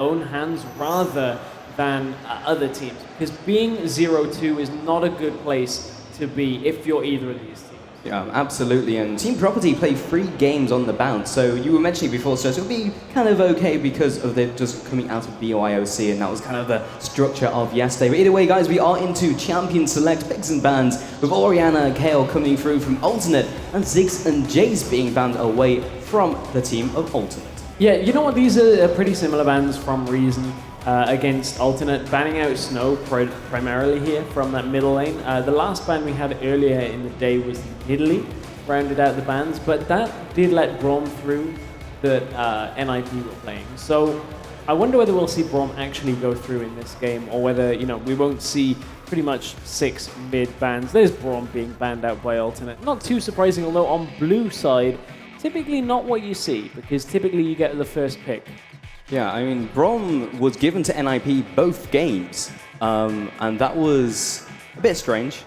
own hands rather than other teams. Because being 0-2 is not a good place to be if you're either of these teams. Yeah, absolutely. And Team Property play 3 games on the bounce. So you were mentioning before, Stress, it'll be kind of okay because of them just coming out of BYOC, and that was kind of the structure of yesterday. But either way, guys, we are into Champion Select picks and bans with Oriana and Kale coming through from Alternate and Ziggs and Jace being banned away from the team of Alternate. Yeah, you know what? These are pretty similar bans from Reason against Alternate, banning out Snow primarily here from that middle lane. The last ban we had earlier in the day was Italy, rounded out the bans, but that did let Braum through that NIP were playing. So I wonder whether we'll see Braum actually go through in this game, or whether, you know, we won't see pretty much 6 mid bans. There's Braum being banned out by Alternate. Not too surprising, although on blue side, typically not what you see, because typically you get the first pick. Yeah, I mean, Braum was given to NIP both games, and that was a bit strange.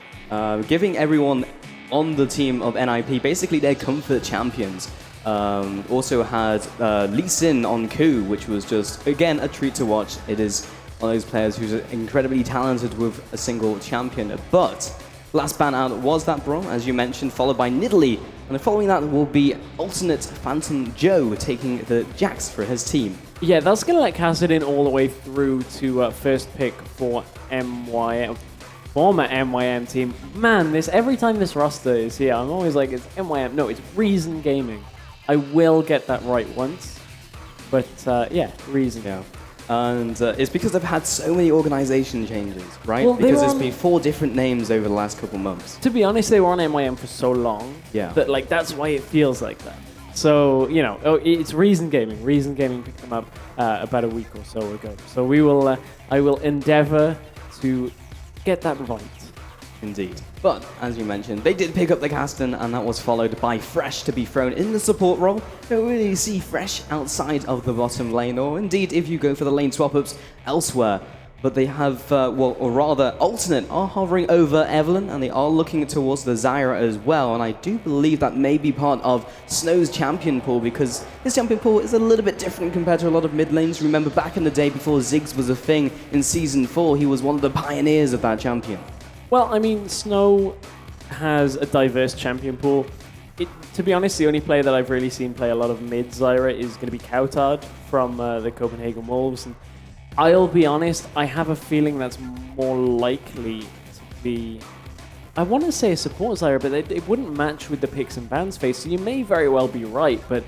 Giving everyone on the team of NIP basically their comfort champions. Also had Lee Sin on Ku, which was just, again, a treat to watch. It is one of those players who's incredibly talented with a single champion. But last ban out was that Braum, as you mentioned, followed by Nidalee. And following that will be Alternate Phantom Joe taking the Jax for his team. Yeah, that's going to let Kassadin all the way through to first pick for former MYM team. Man, every time this roster is here, I'm always like, it's MYM. No, it's Reason Gaming. I will get that right once. But yeah, Reason. Yeah. And it's because they've had so many organization changes, right? Well, because there's been 4 different names over the last couple months. To be honest, they were on MYM for so long that like that's why it feels like that. So, you know, it's Reason Gaming. Reason Gaming picked them up about a week or so ago. So we will, I will endeavor to get that right. Indeed. But, as you mentioned, they did pick up the Caston, and that was followed by Fresh to be thrown in the support role. Don't really see Fresh outside of the bottom lane, or indeed if you go for the lane swap-ups elsewhere. But they have, or rather, Alternate are hovering over Evelyn, and they are looking towards the Zyra as well. And I do believe that may be part of Snow's champion pool, because his champion pool is a little bit different compared to a lot of mid lanes. Remember, back in the day before Ziggs was a thing in Season 4, he was one of the pioneers of that champion. Well, I mean, Snow has a diverse champion pool. To be honest, the only player that I've really seen play a lot of mid Zyra is going to be Kautard from the Copenhagen Wolves. And I'll be honest, I have a feeling that's more likely to be, I want to say a support Zyra, but it wouldn't match with the picks and bans phase, so you may very well be right, but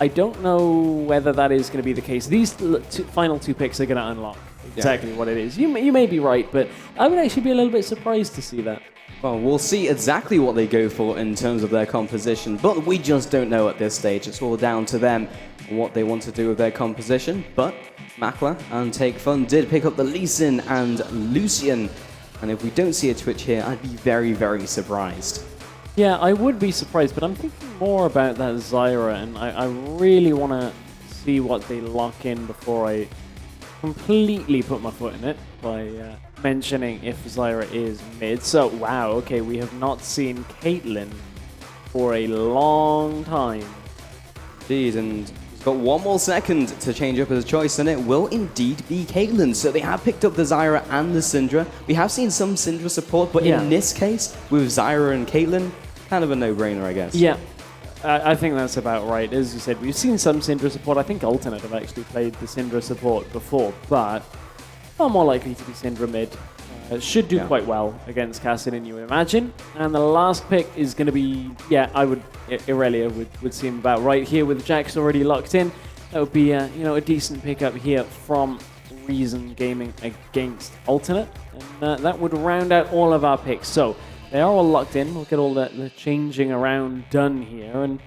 I don't know whether that is going to be the case. These final 2 picks are going to unlock exactly what it is. You may be right, but I would actually be a little bit surprised to see that. Well, we'll see exactly what they go for in terms of their composition, but we just don't know at this stage. It's all down to them what they want to do with their composition. But Makla and Take Fun did pick up the Lee Sin and Lucian, and if we don't see a Twitch here, I'd be very, very surprised. Yeah, I would be surprised, but I'm thinking more about that Zyra, and I really want to see what they lock in before I completely put my foot in it by mentioning if Zyra is mid. So, wow, okay, we have not seen Caitlyn for a long time. Indeed, and he's got 1 more second to change up his choice, and it will indeed be Caitlyn. So they have picked up the Zyra and the Syndra. We have seen some Syndra support, but in this case, with Zyra and Caitlyn, kind of a no-brainer, I guess. Yeah, I think that's about right. As you said, we've seen some Syndra support. I think Alternate have actually played the Syndra support before, but far more likely to be Syndra mid. Should do quite well against Kassadin, you would imagine. And the last pick is going to be, Irelia would seem about right here with Jax already locked in. That would be a decent pickup here from Reason Gaming against Alternate. And that would round out all of our picks. So they are all locked in. We'll get all the changing around done here. And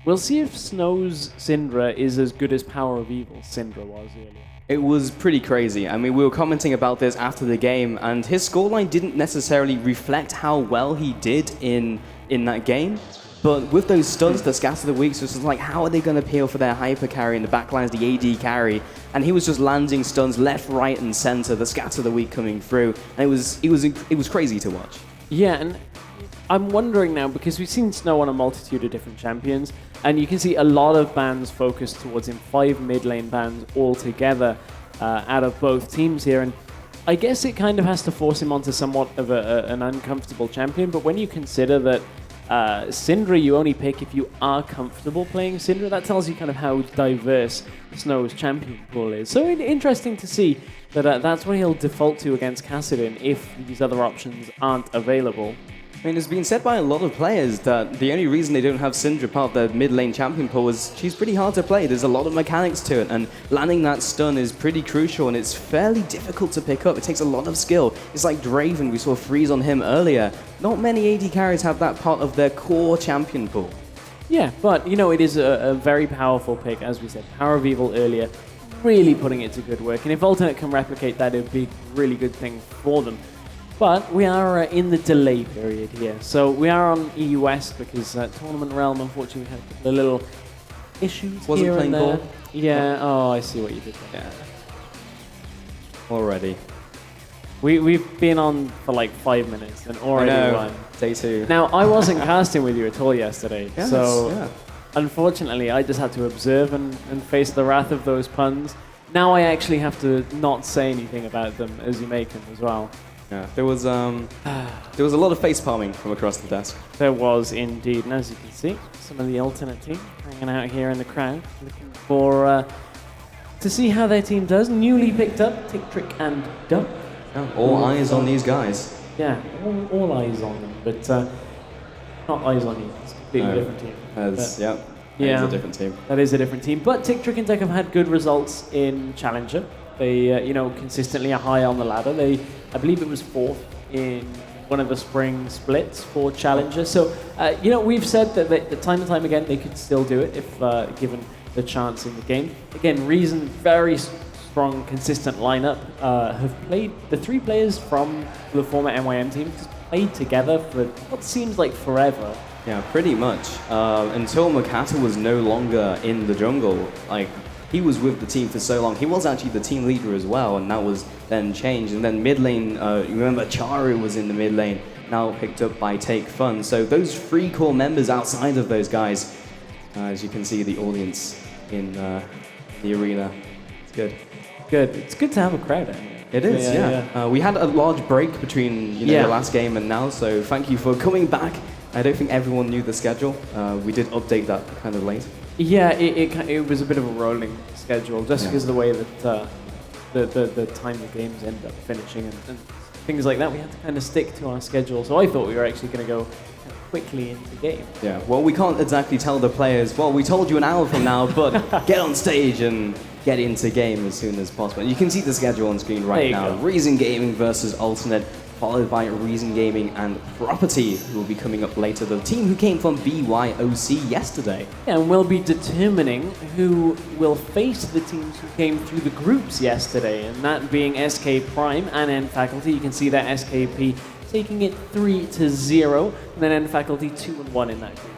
we'll see if Snow's Syndra is as good as Power of Evil's Syndra was earlier. It was pretty crazy. I mean, we were commenting about this after the game, and his scoreline didn't necessarily reflect how well he did in that game. But with those stuns, the Scatter the Weeks, was just like, how are they going to peel for their hyper carry in the backlines, the AD carry? And he was just landing stuns left, right, and center. The Scatter the Week coming through, and it was crazy to watch. Yeah, and I'm wondering now, because we've seen Snow on a multitude of different champions, and you can see a lot of bans focused towards him, 5 mid lane bans altogether out of both teams here, and I guess it kind of has to force him onto somewhat of an uncomfortable champion, but when you consider that Syndra you only pick if you are comfortable playing Syndra, that tells you kind of how diverse Snow's champion pool is. So interesting to see that that's what he'll default to against Kassadin if these other options aren't available. I mean, it's been said by a lot of players that the only reason they don't have Syndra part of their mid lane champion pool is she's pretty hard to play. There's a lot of mechanics to it, and landing that stun is pretty crucial, and it's fairly difficult to pick up. It takes a lot of skill. It's like Draven, we saw freeze on him earlier. Not many AD carries have that part of their core champion pool. Yeah, but, you know, it is a very powerful pick, as we said. Power of Evil earlier, really putting it to good work, and if Alternate can replicate that, it would be a really good thing for them. But we are in the delay period here. So we are on EU West because Tournament Realm, unfortunately, we had a couple of little issues Wasn't here playing and there. ball? Yeah, oh, I see what you did there. Yeah. Already. We've been on for like 5 minutes and already won. Day 2. Now, I wasn't casting with you at all yesterday. Yes, so yeah. unfortunately, I just had to observe and face the wrath of those puns. Now I actually have to not say anything about them as you make them as well. Yeah, there was a lot of face palming from across the desk. There was indeed, and as you can see, some of the alternate team hanging out here in the crowd, looking for to see how their team does. Newly picked up Tick, Trick, and Duck. Yeah, all eyes on these guys. Yeah, all eyes on them, but not eyes on you. It's a completely different team. It's a different team. That is a different team. But Tick, Trick, and Duck have had good results in Challenger. They, consistently are high on the ladder. I believe it was 4th in one of the spring splits for Challenger. So, we've said that time and time again they could still do it if given the chance in the game. Again, Reason, very strong, consistent lineup. Have played, the 3 players from the former NYM team just played together for what seems like forever. Yeah, pretty much. Until Makata was no longer in the jungle, he was with the team for so long. He was actually the team leader as well, and that was then changed. And then mid lane, you remember Charu was in the mid lane, now picked up by Take Fun. So those 3 core members outside of those guys, as you can see the audience in the arena. It's good. Good. It's good to have a crowd out here. It is, yeah. We had a large break between the last game and now, so thank you for coming back. I don't think everyone knew the schedule. We did update that kind of late. Yeah, it was a bit of a rolling schedule, just because of the way that the time the games end up finishing and things like that. We had to kind of stick to our schedule, so I thought we were actually going to go quickly into game. Yeah, well, we can't exactly tell the players, well, we told you an hour from now, but get on stage and get into game as soon as possible. You can see the schedule on screen right now. Go. Reason Gaming versus Alternate, followed by Reason Gaming and Property, who will be coming up later. The team who came from BYOC yesterday. Yeah, and we'll be determining who will face the teams who came through the groups yesterday, and that being SK Prime and N Faculty. You can see that SKP taking it 3-0, and then N Faculty 2-1 in that group.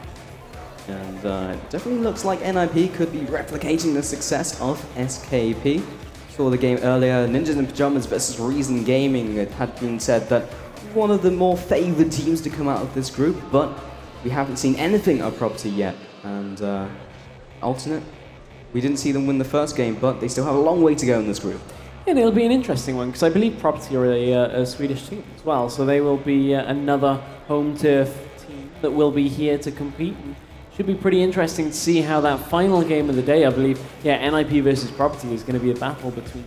And it definitely looks like NIP could be replicating the success of SKP. Saw the game earlier, Ninjas in Pyjamas versus Reason Gaming. It had been said that one of the more favoured teams to come out of this group, but we haven't seen anything of Property yet. And Alternate, we didn't see them win the first game, but they still have a long way to go in this group. And it'll be an interesting one, because I believe Property are a Swedish team as well, so they will be another home turf team that will be here to compete. And should be pretty interesting to see how that final game of the day, I believe, NIP versus Property is going to be a battle between,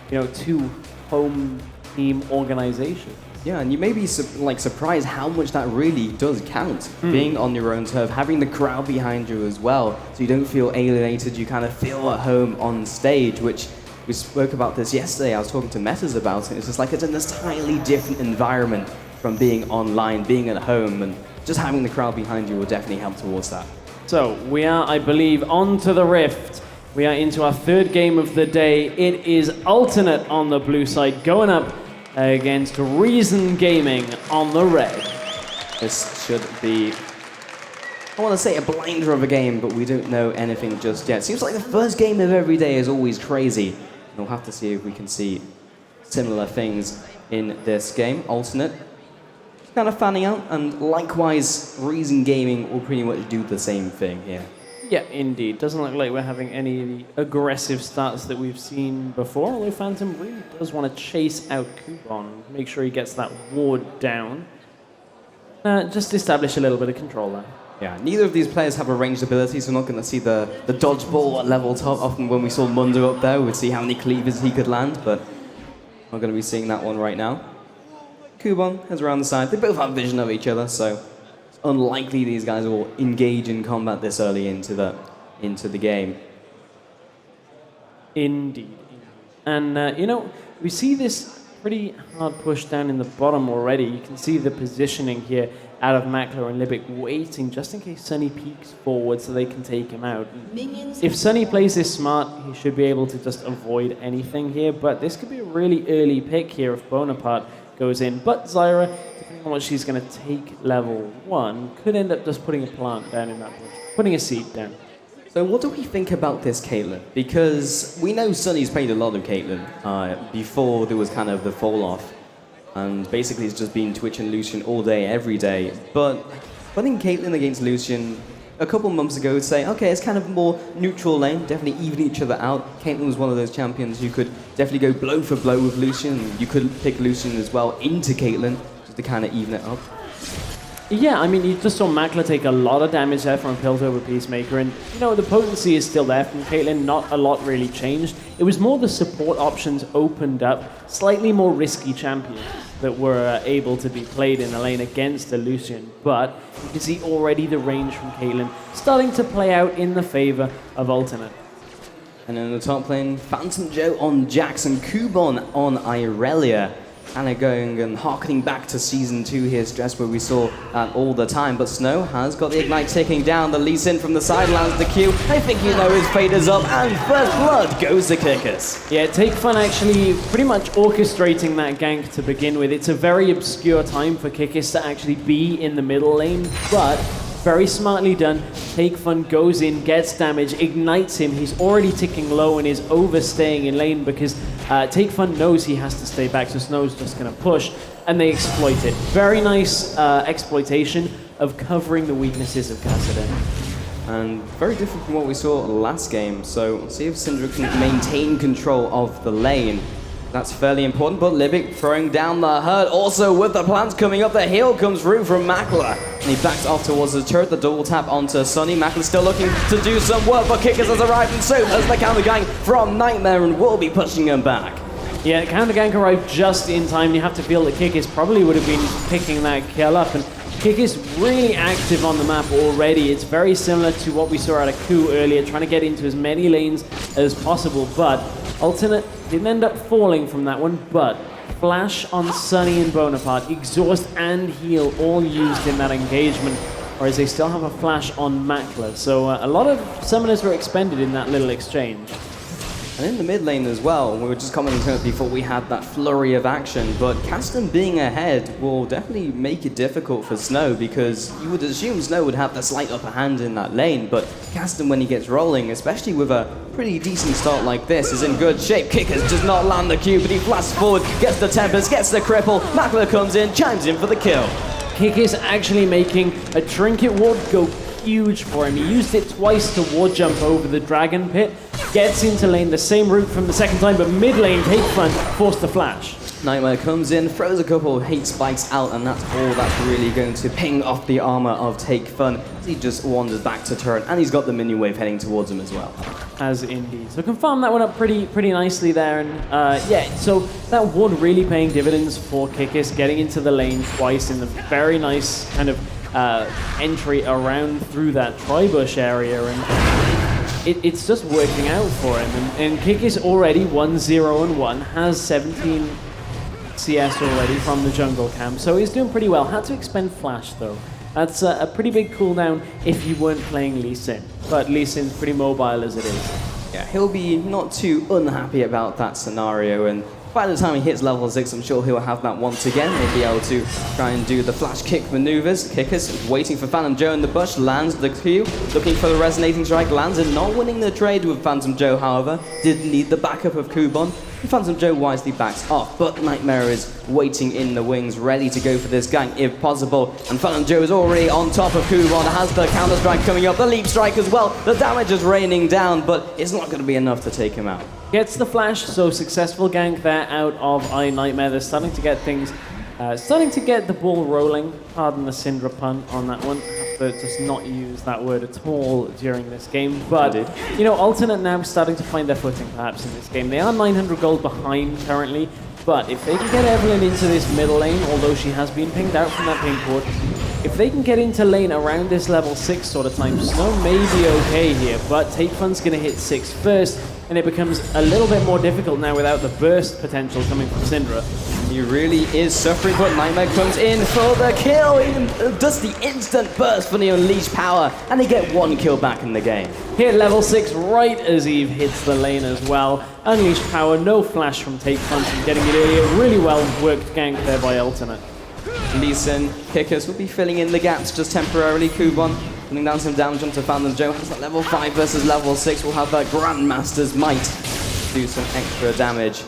2 home team organizations. Yeah, and you may be surprised how much that really does count. Being on your own turf, having the crowd behind you as well, so you don't feel alienated, you kind of feel at home on stage, which we spoke about this yesterday. I was talking to Metas about it. It's just like it's an entirely different environment from being online, being at home, and just having the crowd behind you will definitely help towards that. So we are, I believe, on to the Rift. We are into our 3rd game of the day. It is Alternate on the blue side going up against Reason Gaming on the red. This should be, I want to say a blinder of a game, but we don't know anything just yet. Seems like the first game of every day is always crazy. And we'll have to see if we can see similar things in this game. Alternate kind of fanning out, and likewise, Reason Gaming will pretty much do the same thing here. Yeah, indeed. Doesn't look like we're having any of the aggressive starts that we've seen before, although Phantom really does want to chase out Kubon, make sure he gets that ward down. Just establish a little bit of control there. Yeah, neither of these players have a ranged ability, so we're not going to see the dodgeball at level top. Often when we saw Mundo up there, we'd see how many cleavers he could land, but not going to be seeing that one right now. Kubon heads around the side. They both have vision of each other, so it's unlikely these guys will engage in combat this early into the game. Indeed. And, you know, we see this pretty hard push down in the bottom already. You can see the positioning here out of Makler and Libic waiting just in case Sunny peeks forward so they can take him out. If Sunny plays this smart, he should be able to just avoid anything here, but this could be a really early pick here if Bonaparte goes in. But Zyra, depending on what she's going to take level 1, could end up just putting a plant down in that bush, putting a seed down. So what do we think about this Caitlyn? Because we know Sunny's played a lot of Caitlyn before there was kind of the fall off. And basically it's just been Twitch and Lucian all day, every day. But putting Caitlyn against Lucian a couple months ago would say, okay, it's kind of more neutral lane, definitely even each other out. Caitlyn was one of those champions who could definitely go blow for blow with Lucian. You could pick Lucian as well into Caitlyn just to kind of even it up. Yeah, I mean, you just saw Makler take a lot of damage there from Piltover Peacemaker, and, you know, the potency is still there from Caitlyn, not a lot really changed. It was more the support options opened up, slightly more risky champions that were able to be played in the lane against the Lucian, but you can see already the range from Caitlyn starting to play out in the favor of Alternate. And in the top lane, Phantom Joe on Jackson, Kubon on Irelia. Kind of going and harkening back to Season 2 here, Stress, where we saw that all the time. But Snow has got the Ignite ticking down. The Lee Sin from the side lands the Q. I think you know his fate is up, and First Blood goes to Kickers. Yeah, Take Fun actually pretty much orchestrating that gank to begin with. It's a very obscure time for Kickers to actually be in the middle lane, but very smartly done. Take Fun goes in, gets damage, ignites him. He's already ticking low and is overstaying in lane because Take Fun knows he has to stay back, so Snow's just going to push, and they exploit it. Very nice exploitation of covering the weaknesses of Kassadin. And very different from what we saw last game, so we'll see if Syndra can maintain control of the lane. That's fairly important, but Libic throwing down the hurt. Also with the plants coming up, the heal comes through from Makler. And he backs off towards the turret, the double tap onto Sunny. Makler's still looking to do some work, but Kickers has arrived, and so has the counter gang from Nightmare and will be pushing him back. Yeah, counter gank arrived just in time. You have to feel that Kickers probably would have been picking that kill up, and Kickers really active on the map already. It's very similar to what we saw out of Ku earlier, trying to get into as many lanes as possible, but Alternate didn't end up falling from that one, but Flash on Sunny and Bonaparte, Exhaust and Heal all used in that engagement, whereas they still have a Flash on Makler. So a lot of summoners were expended in that little exchange. And in the mid lane as well, we were just commenting on it before we had that flurry of action, but Caston being ahead will definitely make it difficult for Snow, because you would assume Snow would have the slight upper hand in that lane, but Caston, when he gets rolling, especially with a pretty decent start like this, is in good shape. Kickers does not land the Q, but he flashes forward, gets the Tempest, gets the Cripple, Makler comes in, chimes in for the kill. Kickers actually making a Trinket Ward go huge for him. He used it twice to ward jump over the Dragon Pit, gets into lane the same route from the second time, but mid lane, Take Fun forced the flash. Nightmare comes in, throws a couple of hate spikes out, and that's all that's really going to ping off the armor of Take Fun as he just wanders back to turret, and he's got the minion wave heading towards him as well. As indeed. So confirm that one up pretty nicely there, and yeah, so that ward really paying dividends for Kickers, getting into the lane twice in the very nice kind of entry around through that tri-bush area, and it's just working out for him. And Kickers already 1-0-1, has 17 CS already from the jungle camp, so he's doing pretty well. Had to expend Flash though. That's a pretty big cooldown if you weren't playing Lee Sin, but Lee Sin's pretty mobile as it is. Yeah, he'll be not too unhappy about that scenario, and by the time he hits level 6, I'm sure he'll have that once again. He'll be able to try and do the flash kick maneuvers. Kickers waiting for Phantom Joe in the bush, lands the Q, looking for the resonating strike, lands it, not winning the trade with Phantom Joe, however. Did need the backup of Kubon. Phantom Joe wisely backs off, but Nightmare is waiting in the wings, ready to go for this gank if possible. And Phantom Joe is already on top of Kubon, has the counter strike coming up, the leap strike as well. The damage is raining down, but it's not going to be enough to take him out. Gets the flash, so successful gank there out of iNightmare. They're starting to get things, starting to get the ball rolling. Pardon the Syndra pun on that one. I have to just not use that word at all during this game. But, you know, Alternate now starting to find their footing perhaps in this game. They are 900 gold behind currently, but if they can get Evelyn into this middle lane, although she has been pinged out from that ping port, if they can get into lane around this level 6 sort of time, Snow may be okay here, but Take Fun's going to hit 6 first, and it becomes a little bit more difficult now without the burst potential coming from Syndra. He really is suffering, but Nightmare comes in for the kill. He does the instant burst for the unleashed power, and they get 1 kill back in the game. Hit level 6 right as Eve hits the lane as well. Unleashed power, no flash from Take Fun from getting it earlier. Really well worked gank there by Alternate. Lee Sin, Kickers will be filling in the gaps just temporarily. Kubon putting down some damage onto Phantom Joe. Has that level 5 versus level 6. We'll have that Grandmaster's Might do some extra damage.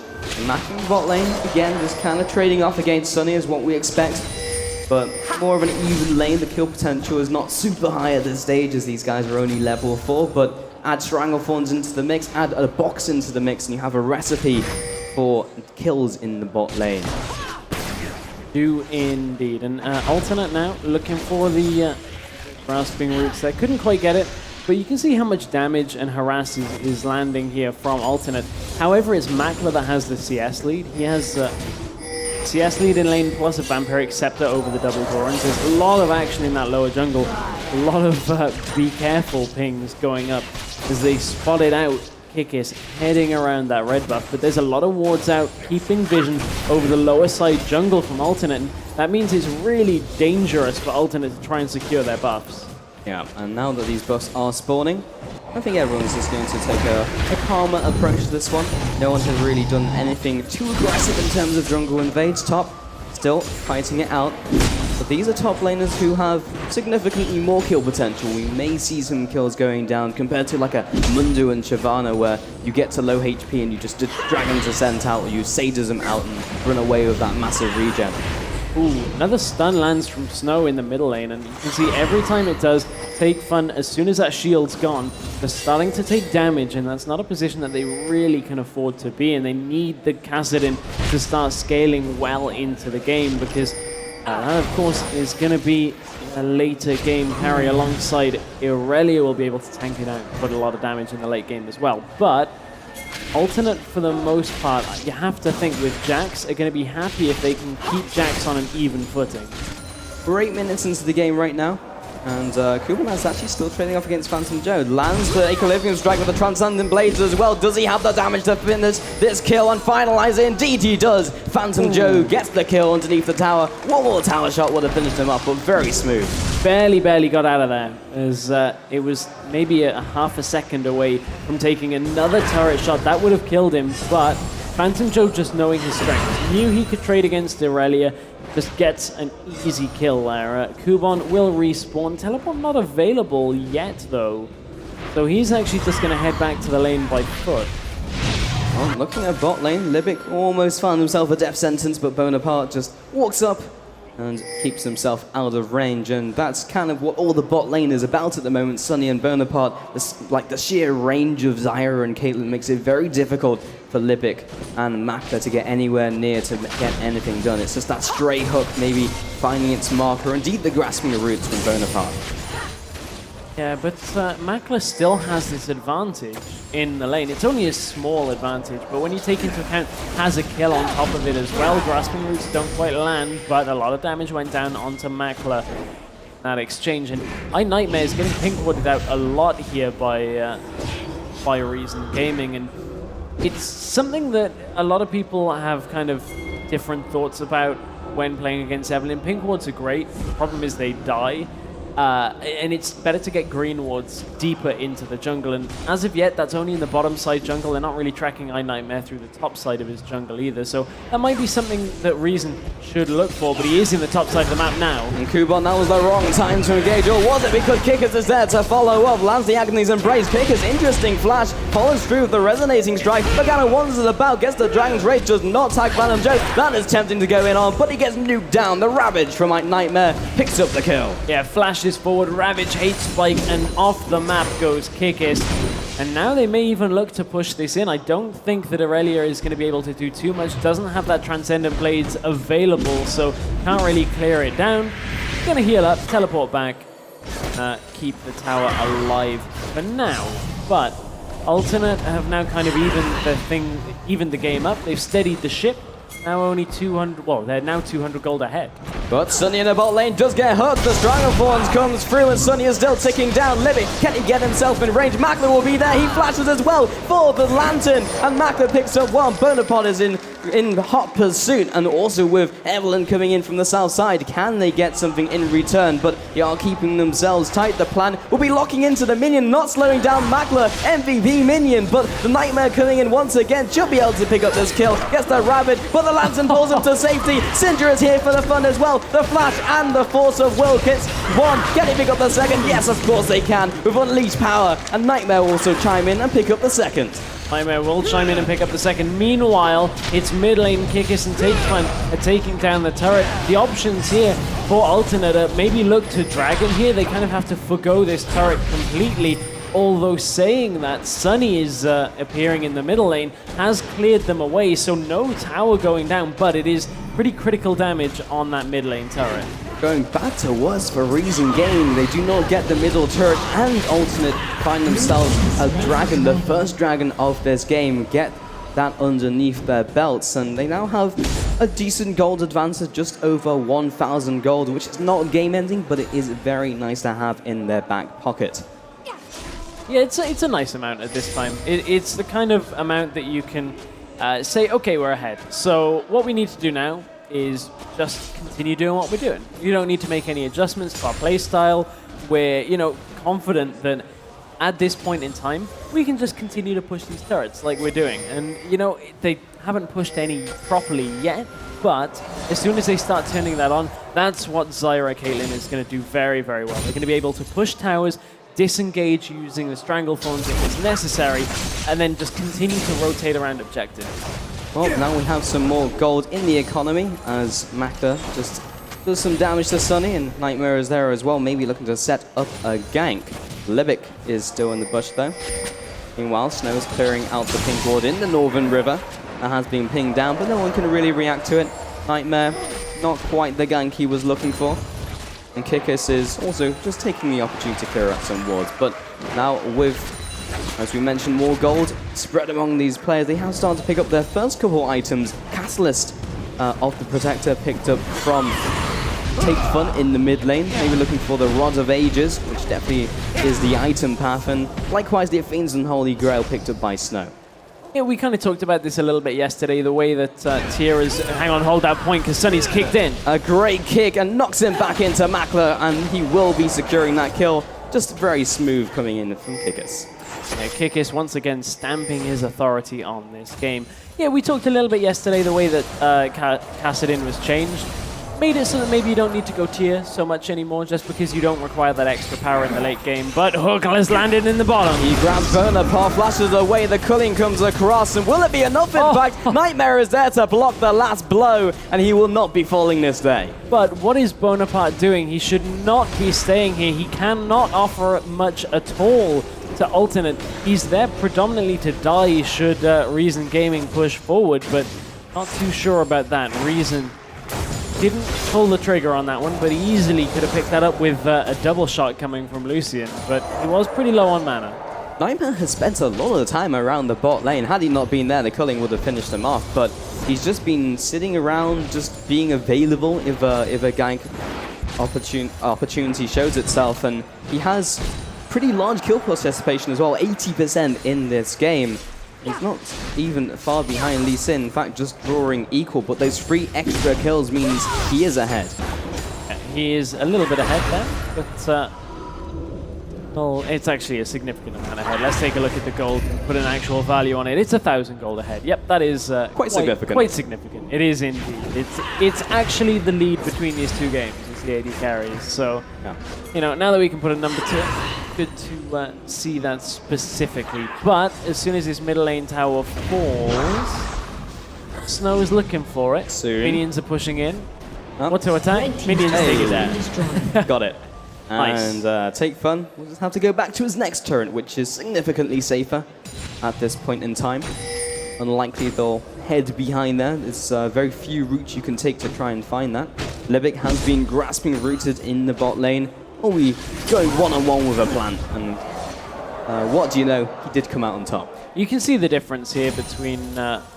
Macking bot lane, again, just kind of trading off against Sunny is what we expect. But more of an even lane. The kill potential is not super high at this stage as these guys are only level 4. But add Stranglethorns into the mix, add a box into the mix, and you have a recipe for kills in the bot lane. Do indeed. And Alternate now looking for the grasping roots there. Couldn't quite get it, but you can see how much damage and harass is landing here from Alternate. However, it's Makler that has the CS lead. He has CS lead in lane plus a Vampiric Scepter over the double Torrents. There's a lot of action in that lower jungle. A lot of be careful pings going up as they spotted out Kikis heading around that red buff, but there's a lot of wards out, keeping vision over the lower side jungle from Alternate, and that means it's really dangerous for Alternate to try and secure their buffs. Yeah, and now that these buffs are spawning, I think everyone's just going to take a calmer approach to this one. No one has really done anything too aggressive in terms of jungle invades. Top still fighting it out. But these are top laners who have significantly more kill potential. We may see some kills going down compared to like a Mundu and Shyvana where you get to low HP and you just Dragon Descent out or you Sadism out and run away with that massive regen. Ooh, another stun lands from Snow in the middle lane, and you can see every time it does, Take Fun, as soon as that shield's gone, they're starting to take damage, and that's not a position that they really can afford to be in. They need the Kassadin to start scaling well into the game, because that, of course, is going to be a later game carry alongside Irelia will be able to tank it out and put a lot of damage in the late game as well. But Alternate, for the most part, you have to think with Jax, are going to be happy if they can keep Jax on an even footing. We're 8 minutes into the game right now, and Kuban is actually still trading off against Phantom Joe. Lands the Equilibrium Strike with the Transcendent Blades as well. Does he have the damage to finish this kill and finalize it? Indeed he does. Phantom Joe gets the kill underneath the tower. One more tower shot would have finished him up, but very smooth. Barely got out of there, as it was maybe a half a second away from taking another turret shot. That would have killed him, but Phantom Joe, just knowing his strength, knew he could trade against Irelia, just gets an easy kill there. Kubon will respawn. Teleport not available yet, though. So he's actually just going to head back to the lane by foot. Well, looking at bot lane, Libic almost found himself a death sentence, but Bonaparte just walks up and keeps himself out of range, and that's kind of what all the bot lane is about at the moment. Sunny and Bonaparte, like the sheer range of Zyra and Caitlyn makes it very difficult for Libic and Makler to get anywhere near to get anything done. It's just that stray hook maybe finding its marker, indeed the grasping of roots from Bonaparte. Yeah, but Makler still has this advantage in the lane. It's only a small advantage, but when you take into account has a kill on top of it as well. Grasping roots don't quite land, but a lot of damage went down onto Makler that exchange. And iNightmare is getting pink-wooded out a lot here by Reason Gaming, and it's something that a lot of people have kind of different thoughts about when playing against Evelyn. Pink wards are great. The problem is they die. And it's better to get green wards deeper into the jungle. And as of yet, that's only in the bottom side jungle. They're not really tracking iNightmare through the top side of his jungle either. So that might be something that Reason should look for, but he is in the top side of the map now. And Kuban, that was the wrong time to engage, or was it because Kickers is there to follow up? Lands the Agony's Embrace. Kickers, interesting flash, follows through with the Resonating Strike. Pagano wanders about, gets the Dragon's Rage, does not tag Phantom Joe. That is tempting to go in on, but he gets nuked down. The Ravage from Nightmare picks up the kill. Yeah, flashes forward, Ravage, hate spike, and off the map goes Kickis. And now they may even look to push this in. I don't think that Aurelia is going to be able to do too much. Doesn't have that Transcendent Blades available, so can't really clear it down. Gonna heal up, teleport back, keep the tower alive for now. But Alternate have now kind of evened the game up. They've steadied the ship. Now only 200, well, they're now 200 gold ahead. But Sunny in the bot lane does get hooked. The Stranglethorns comes through and Sunny is still ticking down. Libby, can he get himself in range? Makler will be there. He flashes as well for the Lantern. And Makler picks up one. Bonaparte is in hot pursuit. And also with Evelyn coming in from the south side. Can they get something in return? But they are keeping themselves tight. The plan will be locking into the minion, not slowing down Makler. MVP minion. But the Nightmare coming in once again. Should be able to pick up this kill. Gets the Rabbit. But the Lantern pulls him to safety. Syndra is here for the fun as well. The Flash and the Force of Will hits one. Can he pick up the second? Yes, of course they can. With Unleashed Power. And Nightmare will also chime in and pick up the second. Nightmare will chime in and pick up the second. Meanwhile, it's mid lane Kickis and Takefun are taking down the turret. The options here for Alternate are maybe look to Dragon here. They kind of have to forgo this turret completely. Although saying that, Sunny is appearing in the middle lane, has cleared them away, so no tower going down, but it is pretty critical damage on that mid lane turret. Going back to worse for Reason Game, they do not get the middle turret, and Alternate find themselves a dragon, the first dragon of this game, get that underneath their belts, and they now have a decent gold advantage, just over 1,000 gold, which is not game ending, but it is very nice to have in their back pocket. Yeah, it's a nice amount at this time. It's the kind of amount that you can say, okay, we're ahead. So what we need to do now is just continue doing what we're doing. You don't need to make any adjustments to our playstyle. We're, confident that at this point in time, we can just continue to push these turrets like we're doing. And, they haven't pushed any properly yet, but as soon as they start turning that on, that's what Zyra Caitlyn is going to do very, very well. They're going to be able to push towers, disengage using the Stranglethorns if it's necessary, and then just continue to rotate around objectives. Well, now we have some more gold in the economy as Makta just does some damage to Sunny, and Nightmare is there as well, maybe looking to set up a gank. Libic is still in the bush though. Meanwhile, Snow is clearing out the pink ward in the Northern River. That has been pinged down, but no one can really react to it. Nightmare, not quite the gank he was looking for. And Kickis is also just taking the opportunity to clear out some wards. But now with, as we mentioned, more gold spread among these players, they have started to pick up their first couple items. Catalyst of the Protector picked up from Take Fun in the mid lane, maybe looking for the Rod of Ages, which definitely is the item path. And likewise, the Fiends and Holy Grail picked up by Snow. Yeah, we kind of talked about this a little bit yesterday, the way that Tira's... Hang on, hold that point, because Sunny's kicked in. A great kick and knocks him back into Makler, and he will be securing that kill. Just very smooth coming in from Kickis. Yeah, Kickis once again stamping his authority on this game. Yeah, we talked a little bit yesterday, the way that Kassadin was changed. Made it so that maybe you don't need to go tier so much anymore, just because you don't require that extra power in the late game. But Hook has landed in the bottom. He grabs Bonaparte, flashes away, the culling comes across, and will it be enough? In fact, Nightmare is there to block the last blow, and he will not be falling this day. But what is Bonaparte doing? He should not be staying here. He cannot offer much at all to Alternate. He's there predominantly to die should Reason Gaming push forward, but not too sure about that. Reason didn't pull the trigger on that one, but he easily could have picked that up with a double shot coming from Lucian, but he was pretty low on mana. Nightmare has spent a lot of time around the bot lane. Had he not been there, the culling would have finished him off, but he's just been sitting around, just being available if a gank opportunity shows itself, and he has pretty large kill participation as well, 80% in this game. He's not even far behind Lee Sin, in fact just drawing equal, but those 3 extra kills means he is ahead. He is a little bit ahead there, but well, it's actually a significant amount ahead. Let's take a look at the gold and put an actual value on it. It's 1,000 gold ahead. Yep, that is quite significant. Quite significant. It is indeed. It's actually the lead between these two games. Is the AD carries. So, you know, now that we can put a number to it, good to see that specifically. But as soon as this middle lane tower falls, Snow is looking for it. Soon. Minions are pushing in. What to attack? Minions take it down. Got it. Nice. And Take Fun will just have to go back to his next turret, which is significantly safer at this point in time. Unlikely they'll head behind there. There's very few routes you can take to try and find that. Levick has been grasping rooted in the bot lane. Are we going one-on-one with a plan? And what do you know? He did come out on top. You can see the difference here between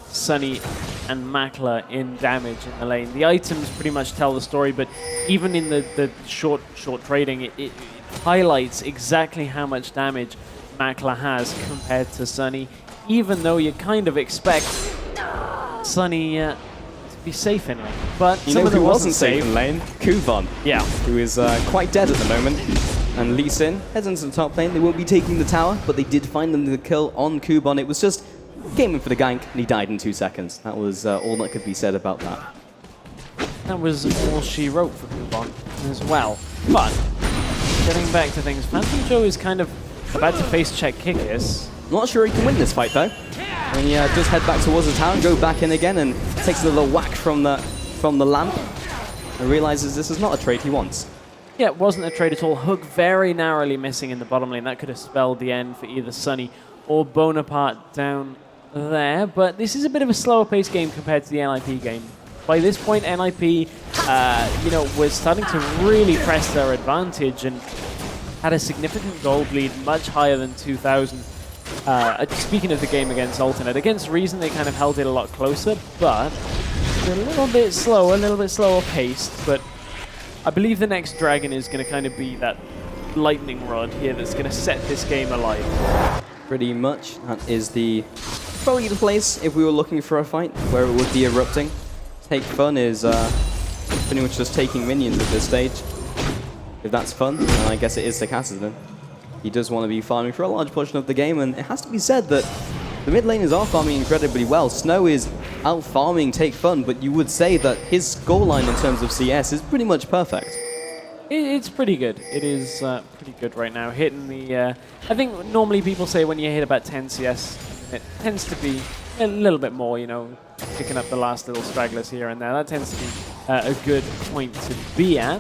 Sunny and Makler in damage in the lane. The items pretty much tell the story, but even in the short trading, it highlights exactly how much damage Makler has compared to Sunny, even though you kind of expect Sunny to be safe in lane. But you know who wasn't safe in lane? Kuban. Yeah. Who is quite dead at the moment. And Lee Sin heads into the top lane. They won't be taking the tower, but they did find them the kill on Kuban. It was just came in for the gank, and he died in 2 seconds. That was all that could be said about that. That was all she wrote for Kuban as well. But getting back to things, Phantom Joe is kind of about to face check Kikis. Not sure he can win this fight though. And he does head back towards the tower, go back in again, and takes a little whack from the lamp, and realizes this is not a trade he wants. Yeah, it wasn't a trade at all. Hook very narrowly missing in the bottom lane. That could have spelled the end for either Sunny or Bonaparte down there. But this is a bit of a slower paced game compared to the NIP game. By this point, NIP, you know, was starting to really press their advantage and had a significant gold lead, much higher than 2,000. Speaking of the game against Alternate, against Reason, they kind of held it a lot closer, but a little bit slower paced. But I believe the next dragon is going to kind of be that lightning rod here that's going to set this game alight. Pretty much. That is probably the place if we were looking for a fight where it would be erupting. Take Fun is pretty much just taking minions at this stage. If that's fun, then I guess it is to Cassidy. He does want to be farming for a large portion of the game, and it has to be said that the mid laners are farming incredibly well. Snow is out farming Take Fun, but you would say that his score line in terms of CS is pretty much perfect. It's pretty good. It is pretty good right now. Hitting the... I think normally people say when you hit about 10 CS, it tends to be a little bit more, you know, picking up the last little stragglers here and there. That tends to be a good point to be at.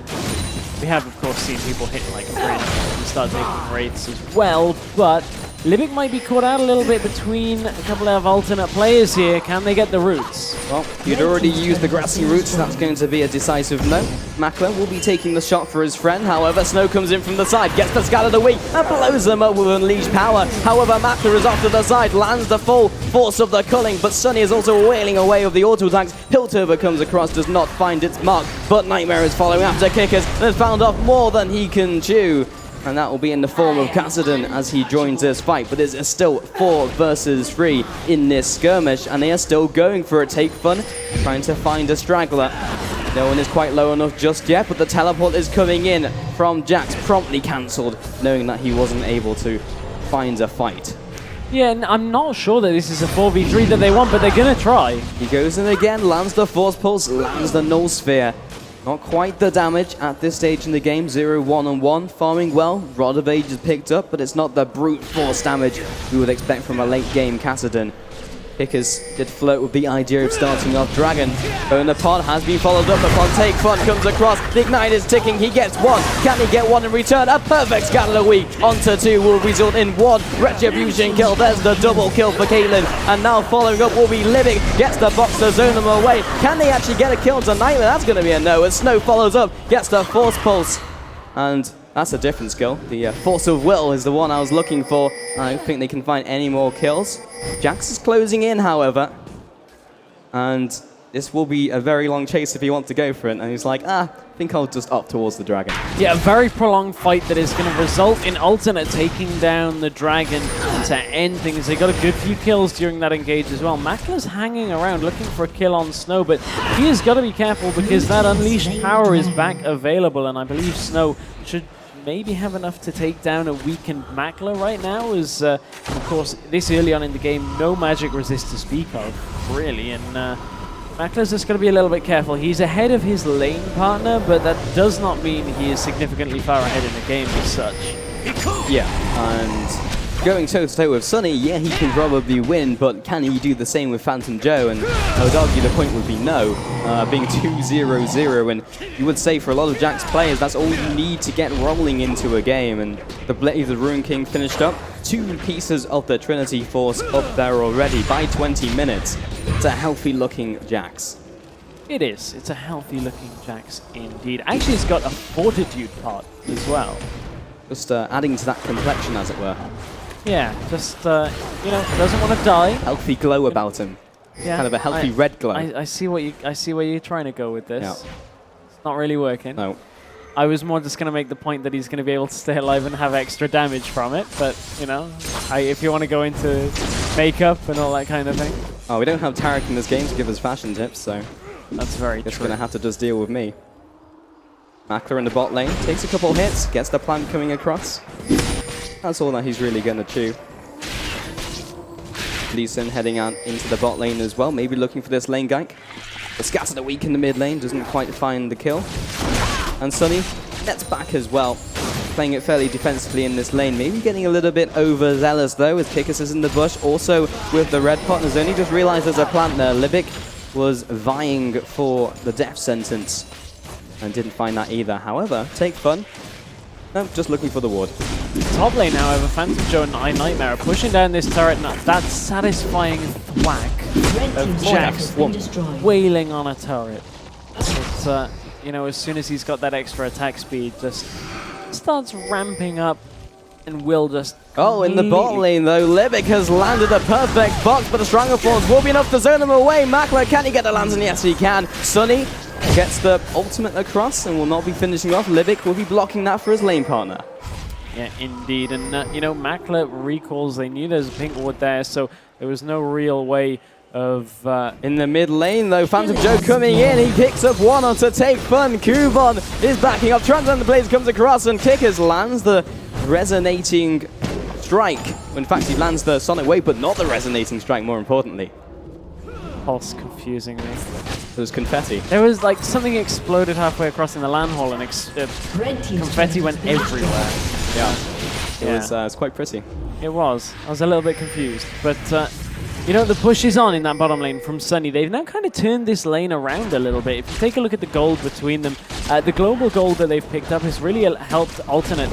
We have, of course, seen people hitting like a bridge and start taking wraiths as well, but Libic might be caught out a little bit between a couple of alternate players here. Can they get the roots? Well, you'd already used the grassy roots. That's going to be a decisive no. Makler will be taking the shot for his friend. However, Snow comes in from the side, gets the Scattered Away, and blows them up with Unleashed Power. However, Makler is off to the side, lands the full force of the culling, but Sunny is also wailing away with the auto attacks. Piltover comes across, does not find its mark, but Nightmare is following after Kickers and has found off more than he can chew. And that will be in the form of Cassidy as he joins this fight. But there's still 4 versus 3 in this skirmish, and they are still going for a Take Fun, trying to find a straggler. No one is quite low enough just yet, but the teleport is coming in from Jax, promptly cancelled, knowing that he wasn't able to find a fight. Yeah, and I'm not sure that this is a 4v3 that they want, but they're going to try. He goes in again, lands the Force Pulse, lands the Null Sphere. Not quite the damage at this stage in the game, 0-1-on-1, farming well, Rod of Age is picked up, but it's not the brute force damage we would expect from a late game Cassidy. Pickers did flirt with the idea of starting off Dragon. Bonaparte has been followed up upon Take Fun, comes across, the Ignite is ticking, he gets 1, can he get 1 in return? A perfect Scattered Away onto 2 will result in 1 Retribution kill. There's the double kill for Caitlyn, and now following up will be Livic, gets the box to zone them away. Can they actually get a kill to Nightmare? That's going to be a no, as Snow follows up, gets the Force Pulse, and that's a different skill. The Force of Will is the one I was looking for. I don't think they can find any more kills. Jax is closing in, however. And this will be a very long chase if he wants to go for it. And he's like, I think I'll just up towards the dragon. Yeah, a very prolonged fight that is going to result in Alternate taking down the dragon to end things. They got a good few kills during that engage as well. Makla's hanging around looking for a kill on Snow, but he has got to be careful because that unleashed power is back available, and I believe Snow should maybe have enough to take down a weakened Makla right now, as of course this early on in the game no magic resist to speak of really, and Makla's just going to be a little bit careful. He's ahead of his lane partner, but that does not mean he is significantly far ahead in the game as such. Yeah, and going toe-to-toe with Sunny, yeah, he can probably win, but can he do the same with Phantom Joe? And I would argue the point would be no, being 2-0-0, and you would say for a lot of Jack's players, that's all you need to get rolling into a game, and the Blaze of Ruin King finished up. 2 pieces of the Trinity Force up there already by 20 minutes. It's a healthy-looking Jax. It is. It's a healthy-looking Jax indeed. Actually, it's got a Fortitude part as well. Just adding to that complexion, as it were. Yeah, just, you know, doesn't want to die. Healthy glow about him. Yeah, kind of a healthy red glow. I see where you're trying to go with this. Yeah. It's not really working. No. I was more just going to make the point that he's going to be able to stay alive and have extra damage from it, but, you know, if you want to go into makeup and all that kind of thing. Oh, we don't have Tarek in this game to give us fashion tips, so that's very true. It's going to have to just deal with me. Makla in the bot lane, takes a couple hits, gets the plant coming across. That's all that he's really going to chew. Lee Sin heading out into the bot lane as well, maybe looking for this lane gank. The Scatter the Weak in the mid lane, doesn't quite find the kill. And Sunny nets back as well, playing it fairly defensively in this lane. Maybe getting a little bit overzealous though, as Kikis is in the bush. Also with the red partners, only just realized there's a plant there. Libic was vying for the death sentence and didn't find that either. However, take fun. No, just looking for the ward. Top lane, however, Phantom Joe and Nightmare are pushing down this turret, and that satisfying thwack of Jax wailing on a turret. But, you know, as soon as he's got that extra attack speed, just starts ramping up and will just... Oh, in the bot lane, though, Libic has landed a perfect box, but the Strangleforce will be enough to zone him away. Makla, can he get the lands? And yes, he can. Sunny gets the ultimate across and will not be finishing off. Libic will be blocking that for his lane partner. Yeah, indeed. And, you know, Makla recalls, they knew there's a pink ward there, so there was no real way of... In the mid lane, though, Phantom Joe coming in. He picks up one on to take fun. Kubon is backing up. Transcend the Blades comes across, and Kickers lands the resonating strike. In fact, he lands the Sonic Wave, but not the resonating strike, more importantly. Pulse confusing me. It was confetti. There was like something exploded halfway across in the LAN hall, and confetti went everywhere. Yeah. It was quite pretty. It was. I was a little bit confused. But, you know, the push is on in that bottom lane from Sunny. They've now kind of turned this lane around a little bit. If you take a look at the gold between them, the global gold that they've picked up has really helped Alternate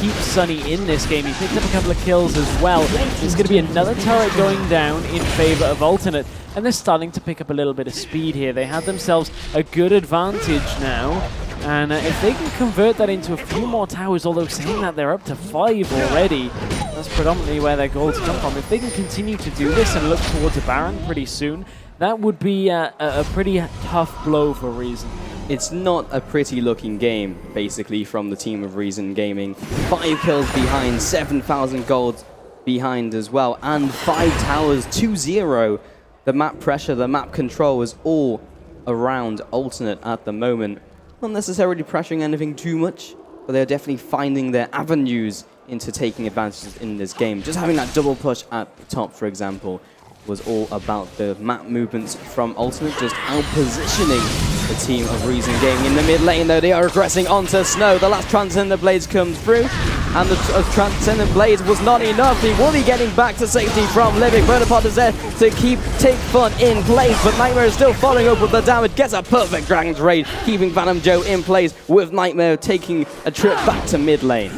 keep Sunny in this game. He picked up a couple of kills as well. There's going to be another turret going down in favor of Alternate. And they're starting to pick up a little bit of speed here. They have themselves a good advantage now. And if they can convert that into a few more towers, although saying that they're up to 5 already, that's predominantly where their goals come from. If they can continue to do this and look towards a Baron pretty soon, that would be a pretty tough blow for Reason. It's not a pretty looking game, basically, from the team of Reason Gaming. 5 kills behind, 7,000 gold behind as well, and 5 towers, 2-0. The map pressure, the map control is all around Alternate at the moment. Not necessarily pressuring anything too much, but they're definitely finding their avenues into taking advantages in this game. Just having that double push at the top, for example, was all about the map movements from Ultimate, just out-positioning the team of Reason Gaming. In the mid lane, though, they are aggressing onto Snow. The last Transcendent Blades comes through, and the Transcendent Blades was not enough. He will be getting back to safety from Libic. Bonaparte is there to take fun in place, but Nightmare is still following up with the damage. Gets a perfect Dragon's Rage, keeping Phantom Joe in place, with Nightmare taking a trip back to mid lane.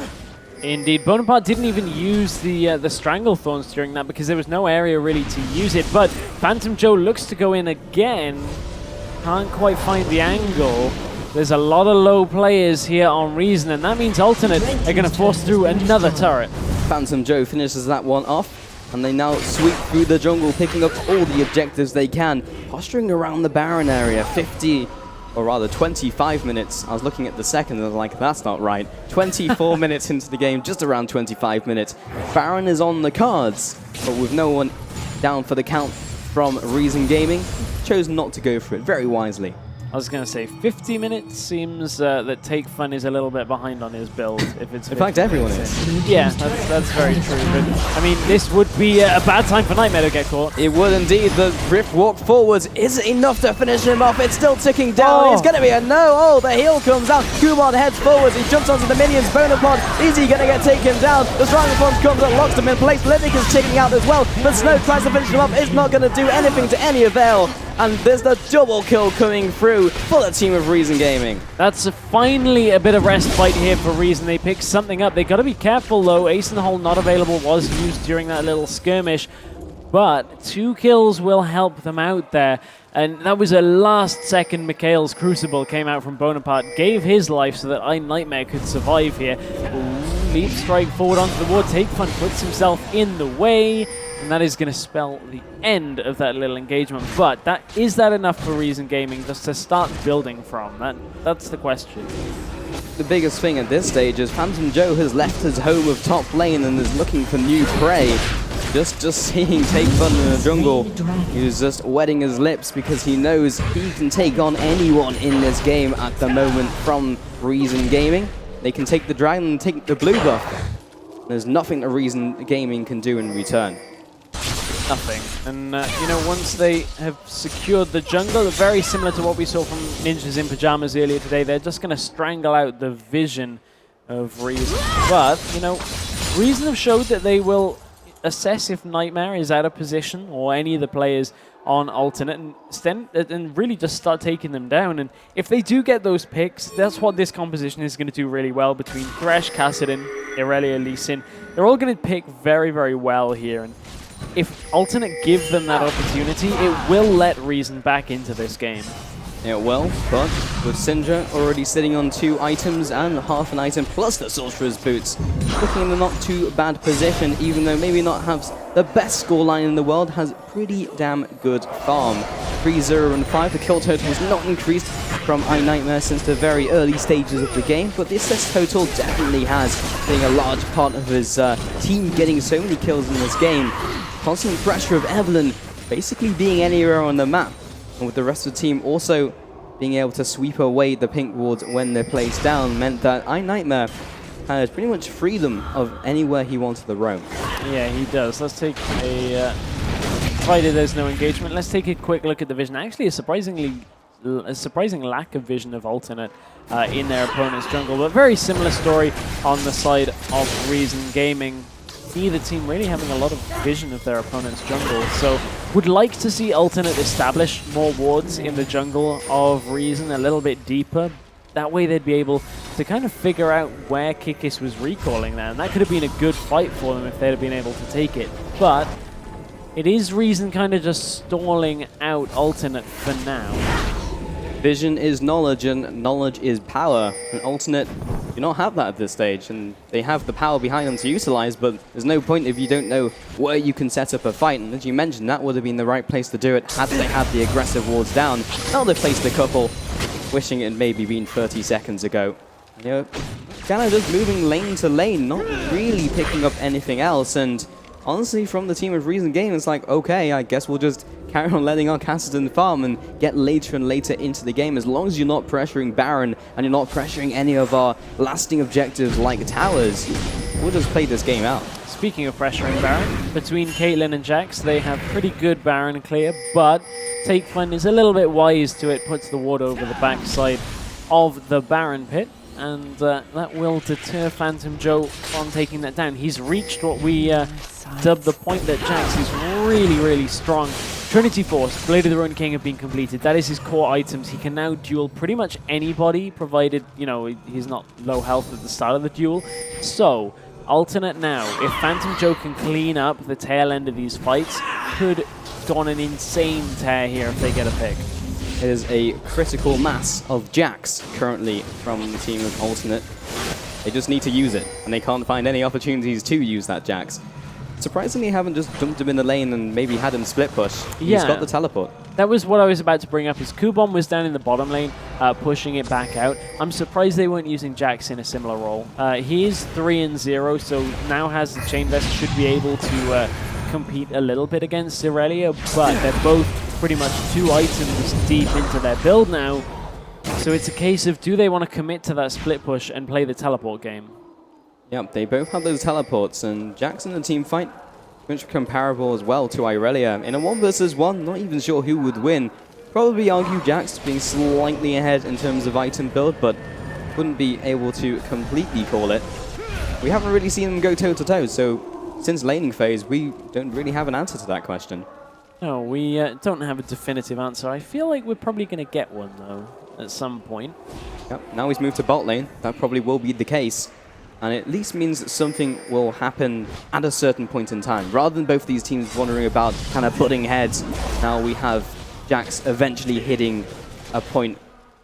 Indeed, Bonaparte didn't even use the Strangle Thorns during that because there was no area really to use it, but Phantom Joe looks to go in again. Can't quite find the angle. There's a lot of low players here on Reason, and that means Alternate are going to force through another turret. Phantom Joe finishes that one off. And they now sweep through the jungle, picking up all the objectives they can, posturing around the Baron area. 50, or rather 25 minutes. I was looking at the second and I was like, that's not right. 24 minutes into the game, just around 25 minutes. Baron is on the cards, but with no one down for the count from Reason Gaming, chose not to go for it very wisely. I was going to say 50 minutes seems that Take Fun is a little bit behind on his build. If it's in fact, everyone is. Yeah, that's very true. But I mean, this would be a bad time for Nightmare to get caught. It would indeed. The Rift walk forwards. Is it enough to finish him off? It's still ticking down. Oh. It's going to be a no. Oh, the heal comes out. Kumon heads forwards. He jumps onto the minions. Bonapod, is he going to get taken down? The Strong Form comes and locks him in place. Livik is ticking out as well. But Snow tries to finish him off. It's not going to do anything to any avail. And there's the double kill coming through for the team of Reason Gaming. That's finally a bit of respite here for Reason. They pick something up. They got to be careful though. Ace in the Hole not available was used during that little skirmish. But 2 kills will help them out there. And that was a last-second Mikhail's Crucible came out from Bonaparte, gave his life so that Nightmare could survive here. Ooh, leap strike forward onto the ward. Take Fun puts himself in the way. And that is going to spell the end of that little engagement. But is that enough for Reason Gaming just to start building from? That's the question. The biggest thing at this stage is Phantom Joe has left his home of top lane and is looking for new prey. Just seeing Take Fun in the jungle, he's just wetting his lips because he knows he can take on anyone in this game at the moment from Reason Gaming. They can take the dragon and take the blue buff. There's nothing that Reason Gaming can do in return. Nothing. And, you know, once they have secured the jungle, very similar to what we saw from Ninjas in Pajamas earlier today, they're just going to strangle out the vision of Reason. But, you know, Reason have showed that they will assess if Nightmare is out of position or any of the players on alternate and really just start taking them down. And if they do get those picks, that's what this composition is going to do really well between Thresh, Kassadin, Irelia, Lee Sin. They're all going to pick very, very well here. And if alternate give them that opportunity, it will let Reason back into this game. It will, but with Syndra already sitting on 2 items and half an item plus the Sorcerer's Boots, looking in a not too bad position, even though maybe not have the best scoreline in the world, has pretty damn good farm. 3-0 and 5, the kill total was not increased from iNightmare since the very early stages of the game, but the assist total definitely has, being a large part of his team getting so many kills in this game. Constant pressure of Evelyn basically being anywhere on the map, and with the rest of the team also being able to sweep away the pink wards when they're placed down, meant that iNightmare had pretty much freedom of anywhere he wanted to roam. Yeah, he does. Let's take a... provided there's no engagement, let's take a quick look at the vision. Actually, a surprising lack of vision of alternate in their opponent's jungle, but very similar story on the side of Reason Gaming. Neither team really having a lot of vision of their opponent's jungle, so would like to see alternate establish more wards in the jungle of Reason a little bit deeper. That way they'd be able to kind of figure out where Kikis was recalling there, and that could have been a good fight for them if they'd have been able to take it. But it is Reason kind of just stalling out alternate for now. Vision is knowledge, and knowledge is power. And alternate do not have that at this stage, and they have the power behind them to utilize, but there's no point if you don't know where you can set up a fight. And as you mentioned, that would have been the right place to do it had they had the aggressive wards down. Now they've placed a couple, wishing it had maybe been 30 seconds ago. You know, kind of just moving lane to lane, not really picking up anything else. And honestly, from the team of Reason Gaming, it's like, okay, I guess we'll just carry on letting our Kassadin farm and get later and later into the game. As long as you're not pressuring Baron and you're not pressuring any of our lasting objectives like towers, we'll just play this game out. Speaking of pressuring Baron, between Caitlyn and Jax, they have pretty good Baron clear, but Take Fun is a little bit wise to it, puts the ward over the backside of the Baron pit, and that will deter Phantom Joe from taking that down. He's reached what we dubbed the point that Jax is really, really strong. Trinity Force, Blade of the Ruined King have been completed. That is his core items. He can now duel pretty much anybody, provided, you know, he's not low health at the start of the duel. So, alternate now, if Phantom Joe can clean up the tail end of these fights, could go on an insane tear here if they get a pick. It is a critical mass of Jax currently from the team of alternate. They just need to use it, and they can't find any opportunities to use that Jax. surprisingly haven't just dumped him in the lane and maybe had him split push. Yeah. He's got the teleport. That was what I was about to bring up, is Kubon was down in the bottom lane, pushing it back out. I'm surprised they weren't using Jax in a similar role. He is 3-0, so now has the Chain Vest, should be able to compete a little bit against Irelia, but they're both pretty much 2 items deep into their build now. So it's a case of, do they want to commit to that split push and play the teleport game? Yep, they both have those teleports, and Jax in the team fight, which comparable as well to Irelia. In a 1 versus 1, not even sure who would win. Probably argue Jax being slightly ahead in terms of item build, but wouldn't be able to completely call it. We haven't really seen them go toe-to-toe, so since laning phase, we don't really have an answer to that question. No, we don't have a definitive answer. I feel like we're probably going to get one, though, at some point. Yep, now he's moved to bot lane. That probably will be the case. And it at least means that something will happen at a certain point in time. Rather than both these teams wondering about kind of butting heads, now we have Jax eventually hitting a point,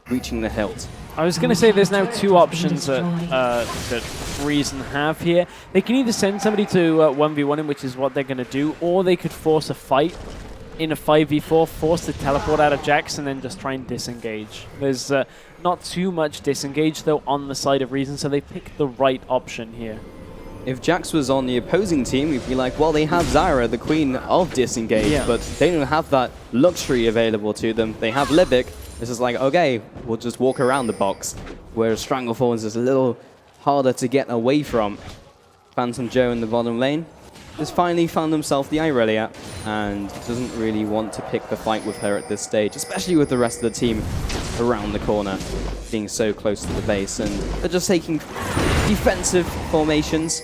reaching the hilt. I was going to say there's now 2 options that Reason have here. They can either send somebody to 1v1 him, which is what they're going to do, or they could force a fight in a 5v4, force the teleport out of Jax, and then just try and disengage. There's not too much disengage, though, on the side of Reason, so they picked the right option here. If Jax was on the opposing team, we'd be like, well, they have Zyra, the queen of disengage, but they don't have that luxury available to them. They have Libic. This is like, okay, we'll just walk around the box, whereas Stranglethorns is a little harder to get away from. Phantom Joe in the bottom lane has finally found himself the Irelia and doesn't really want to pick the fight with her at this stage, especially with the rest of the team around the corner, being so close to the base. And they're just taking defensive formations,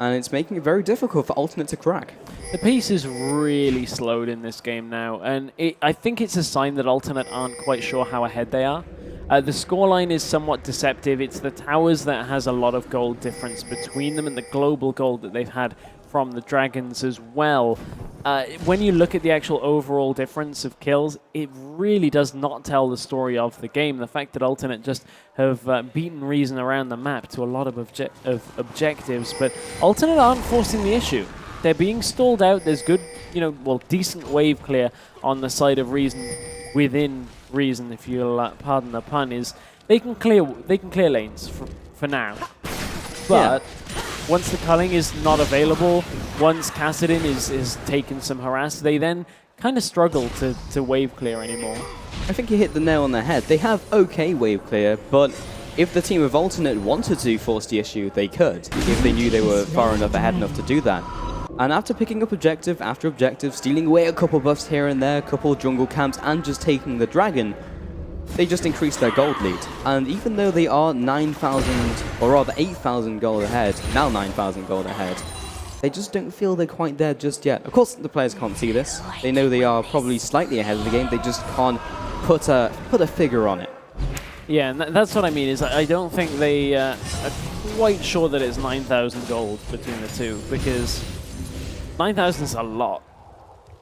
and it's making it very difficult for Alternate to crack. The pace is really slowed in this game now, and I think it's a sign that Alternate aren't quite sure how ahead they are. The scoreline is somewhat deceptive. It's the towers that has a lot of gold difference between them and the global gold that they've had from the Dragons as well. When you look at the actual overall difference of kills, it really does not tell the story of the game. The fact that Alternate just have beaten Reason around the map to a lot of objectives, but Alternate aren't forcing the issue. They're being stalled out. There's good, decent wave clear on the side of Reason, within Reason, if you'll pardon the pun, is they can clear lanes for now. But once the culling is not available, once Kassadin is taking some harass, they then kind of struggle to wave clear anymore. I think you hit the nail on the head. They have okay wave clear, but if the team of Alternate wanted to force the issue, they could, if they knew they were far enough ahead enough to do that. And after picking up objective after objective, stealing away a couple buffs here and there, a couple jungle camps, and just taking the dragon, they just increased their gold lead. And even though they are 9,000, or rather 8,000 gold ahead, now 9,000 gold ahead, they just don't feel they're quite there just yet. Of course, the players can't see this. They know they are probably slightly ahead of the game, they just can't put a figure on it. Yeah, and that's what I mean, is I don't think they are quite sure that it's 9,000 gold between the two, because 9,000 is a lot.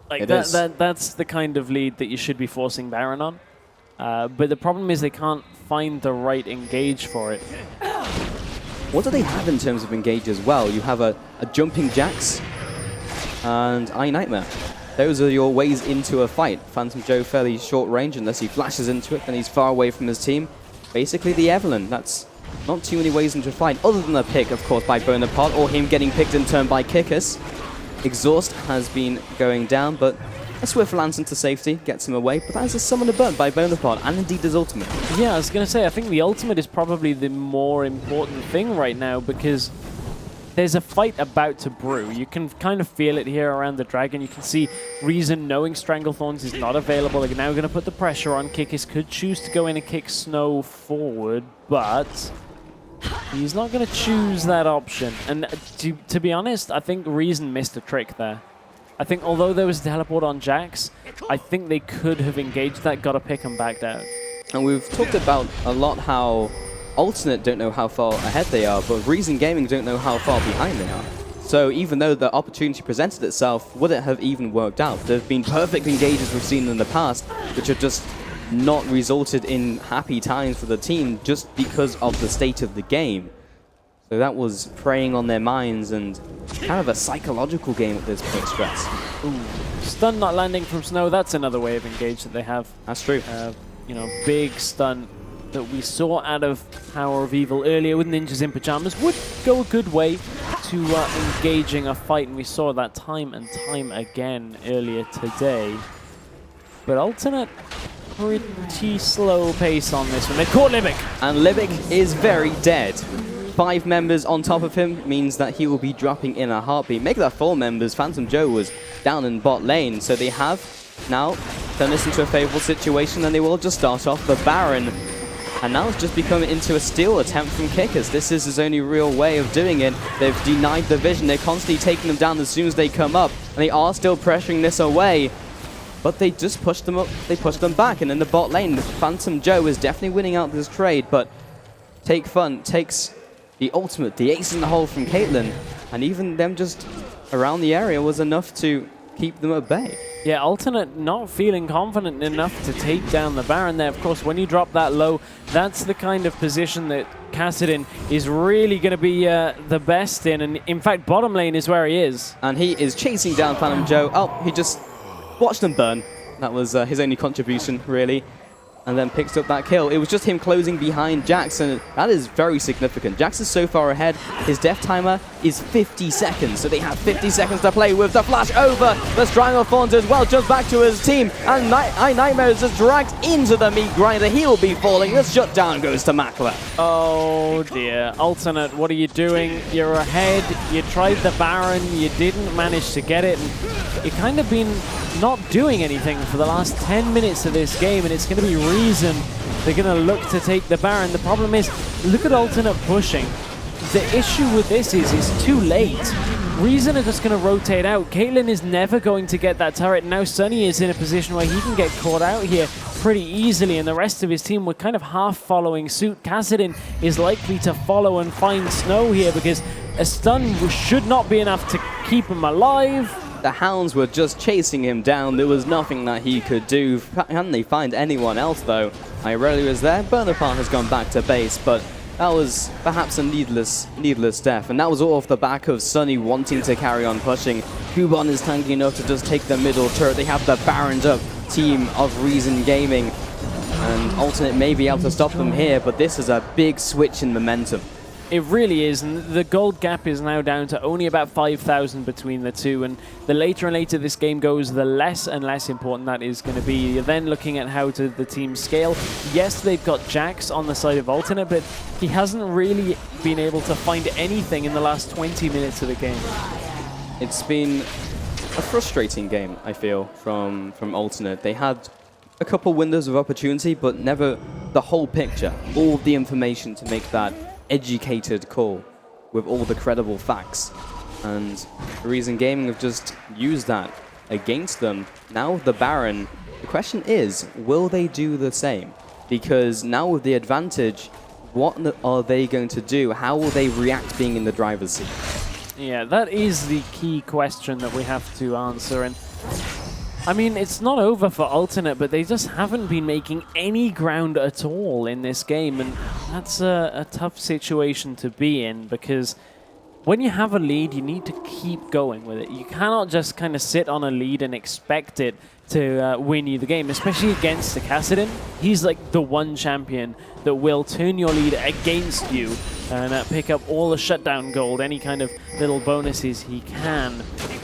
Like that's the kind of lead that you should be forcing Baron on. But the problem is they can't find the right engage for it. What do they have in terms of engage as well? You have a jumping Jax and Eye Nightmare. Those are your ways into a fight. Phantom Joe fairly short range, unless he flashes into it, then he's far away from his team. Basically the Evelyn, that's not too many ways into a fight, other than a pick, of course, by Bonaparte, or him getting picked in turn by Kikis. Exhaust has been going down, but a swift lantern to safety gets him away, but that is a summon a burn by Bonaparte, and indeed his ultimate. Yeah, I was going to say, I think the ultimate is probably the more important thing right now, because there's a fight about to brew. You can kind of feel it here around the dragon. You can see Reason, knowing Stranglethorns is not available. They're now going to put the pressure on. Kikis could choose to go in and kick Snow forward, but he's not going to choose that option. And to be honest, I think Reason missed a trick there. I think although there was a teleport on Jax, I think they could have engaged that, got a pick and backed out. And we've talked about a lot how Alternate don't know how far ahead they are, but Reason Gaming don't know how far behind they are. So even though the opportunity presented itself, would it have even worked out? There have been perfect engages we've seen in the past, which have just not resulted in happy times for the team just because of the state of the game. So that was preying on their minds and kind of a psychological game at this point, Stress. Ooh. Stun not landing from Snow, that's another way of engage that they have. That's true. You know, big stun that we saw out of Power of Evil earlier with Ninjas in Pajamas would go a good way to engaging a fight, and we saw that time and time again earlier today. But Alternate, pretty slow pace on this one. They caught Libic. And Libic is very dead. 5 members on top of him means that he will be dropping in a heartbeat. Make that 4 members. Phantom Joe was down in bot lane, so they have now turned this into a favorable situation, and they will just start off the Baron. And now it's just becoming into a steal attempt from Kickers. This is his only real way of doing it. They've denied the vision. They're constantly taking them down as soon as they come up, and they are still pressuring this away. But they just push them up. They push them back, and in the bot lane, Phantom Joe is definitely winning out this trade. But Take Fun takes the ultimate, the ace in the hole from Caitlyn, and even them just around the area was enough to keep them at bay. Yeah, Alternate not feeling confident enough to take down the Baron there. Of course, when you drop that low, that's the kind of position that Kassadin is really going to be the best in. And in fact, bottom lane is where he is. And he is chasing down Phantom Joe. Oh, he just watched them burn. That was his only contribution, really. And then picks up that kill. It was just him closing behind Jax, and that is very significant. Jax is so far ahead. His death timer is 50 seconds, so they have 50 seconds to play with. The flash over. The Strangle Thorns as well, jumps back to his team, and Nightmare is just dragged into the meat grinder. He will be falling. The shutdown goes to Makler. Oh dear. Alternate, what are you doing? You're ahead. You tried the Baron. You didn't manage to get it. And you've kind of been not doing anything for the last 10 minutes of this game, and it's going to be Reason they're going to look to take the Baron. The problem is, look at Alternate pushing. The issue with this is it's too late. Reason are just going to rotate out. Caitlyn is never going to get that turret. Now Sunny is in a position where he can get caught out here pretty easily, and the rest of his team were kind of half following suit. Kassadin is likely to follow and find Snow here because a stun should not be enough to keep him alive. The Hounds were just chasing him down. There was nothing that he could do. Can they find anyone else, though? Irelia was there. Bonaparte has gone back to base, but that was perhaps a needless death. And that was all off the back of Sunny wanting to carry on pushing. Kuban is tanky enough to just take the middle turret. They have the Baroned up team of Reason Gaming. And Alternate may be able to stop them here, but this is a big switch in momentum. It really is, and the gold gap is now down to only about 5,000 between the two, and the later and later this game goes, the less and less important that is going to be. You're then looking at how the teams scale. Yes, they've got Jax on the side of Alternate, but he hasn't really been able to find anything in the last 20 minutes of the game. It's been a frustrating game, I feel, from Alternate. They had a couple windows of opportunity, but never the whole picture, all of the information to make that educated call with all the credible facts. And Reason Gaming have just used that against them. Now with the Baron, the question is, will they do the same? Because now with the advantage, what are they going to do? How will they react being in the driver's seat? Yeah, that is the key question that we have to answer. And I mean, it's not over for Alternate, but they just haven't been making any ground at all in this game, and that's a tough situation to be in, because when you have a lead, you need to keep going with it. You cannot just kind of sit on a lead and expect it to win you the game, especially against the Kassadin. He's like the one champion that will turn your lead against you and pick up all the shutdown gold, any kind of little bonuses he can.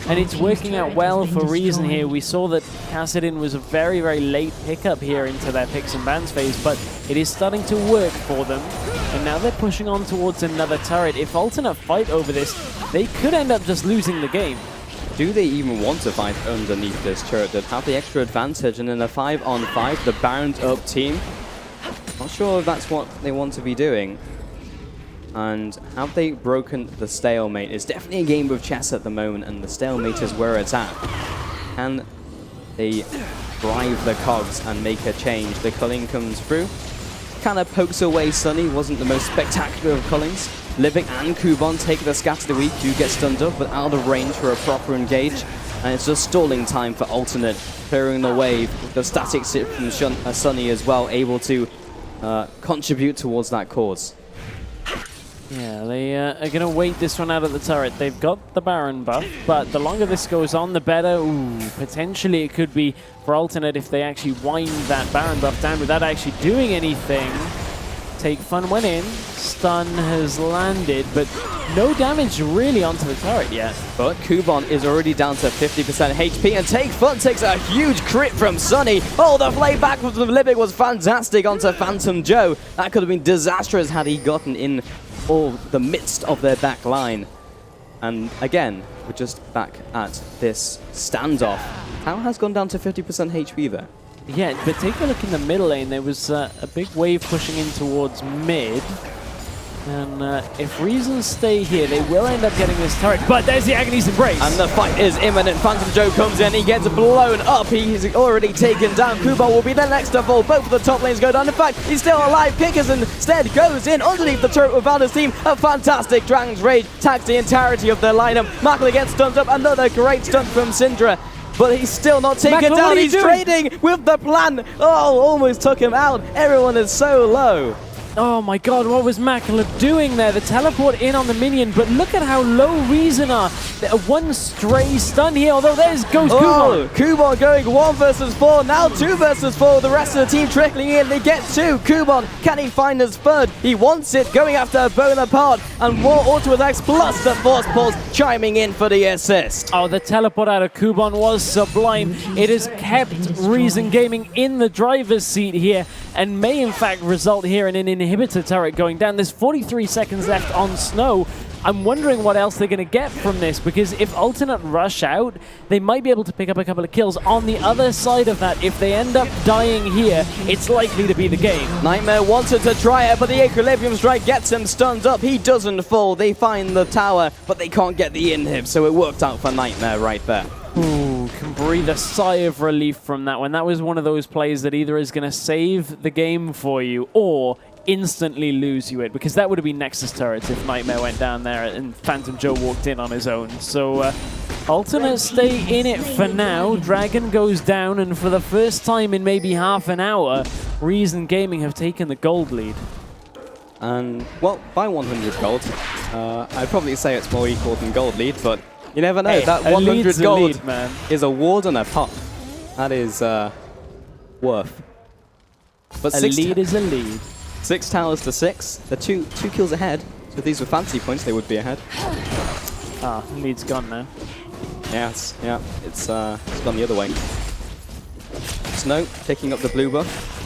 And it's working out well for Reason here. We saw that Kassadin was a very, very late pickup here into their picks and bans phase, but it is starting to work for them. And now they're pushing on towards another turret. If Alternate fight over this, they could end up just losing the game. Do they even want to fight underneath this turret that have the extra advantage? And in a 5-on-5, the Baroned up team, not sure if that's what they want to be doing. And have they broken the stalemate? It's definitely a game of chess at the moment, and the stalemate is where it's at. Can they drive the cogs and make a change? The culling comes through. Kind of pokes away Sunny, wasn't the most spectacular of cullings. Libic and Kuban take the scatter the weak, do get stunned up, but out of range for a proper engage. And it's just stalling time for Alternate, clearing the wave. The static sit from Sunny as well, able to contribute towards that cause. Yeah, they are going to wait this one out at the turret. They've got the Baron buff, but the longer this goes on, the better. Ooh, potentially it could be for Alternate if they actually wind that Baron buff down without actually doing anything. Take Fun went in, stun has landed, but no damage really onto the turret yet. But Kuban is already down to 50% HP, and Take Fun takes a huge crit from Sunny. Oh, the flame back from Libic was fantastic onto Phantom Joe. That could have been disastrous had he gotten in the midst of their back line. And again, we're just back at this standoff. How has gone down to 50% HP there? Yeah, but take a look in the middle lane. There was a big wave pushing in towards mid. And if Reasons stay here, they will end up getting this turret. But there's the Agony's Embrace. And the fight is imminent. Phantom Joe comes in. He gets blown up. He's already taken down. Kuban will be the next to fall. Both of the top lanes go down. In fact, he's still alive. Kickers instead goes in underneath the turret without his team. A fantastic Dragon's Rage tags the entirety of their lineup. Makler gets stunned up. Another great stun from Syndra. But he's still not taken down. He's trading with the plan. Oh, almost took him out. Everyone is so low. Oh my god, what was Makler doing there? The teleport in on the minion, but look at how low Reason are. One stray stun here, although there's Ghost Kuban. Kuban going 1 versus 4, now 2 versus 4. The rest of the team trickling in. They get 2. Kuban, can he find his third? He wants it, going after Bonaparte, and more auto attacks plus the Force Pulse chiming in for the assist. Oh, the teleport out of Kuban was sublime. It has kept Reason Gaming in the driver's seat here, and may in fact result here in an inhibitor turret going down. There's 43 seconds left on Snow. I'm wondering what else they're going to get from this, because if Alternate rush out, they might be able to pick up a couple of kills. On the other side of that, if they end up dying here, it's likely to be the game. Nightmare wanted to try it, but the Equilibrium Strike gets him stunned up. He doesn't fall. They find the tower, but they can't get the inhib, so it worked out for Nightmare right there. Ooh, can breathe a sigh of relief from that one. That was one of those plays that either is going to save the game for you or instantly lose you it, because that would have been Nexus turrets if Nightmare went down there and Phantom Joe walked in on his own. So Alternate stay in it for now. Dragon goes down, and for the first time in maybe half an hour, Reason Gaming have taken the gold lead. And, well, by 100 gold, I'd probably say it's more equal than gold lead, but you never know. Hey, that 100 gold lead, man. is a ward and a pop. That is worth. But a lead is a lead. 6 towers to 6. They're two kills ahead. So if these were fantasy points, they would be ahead. Ah, lead's gone now. Yeah, it's gone the other way. Snow taking up the blue buff.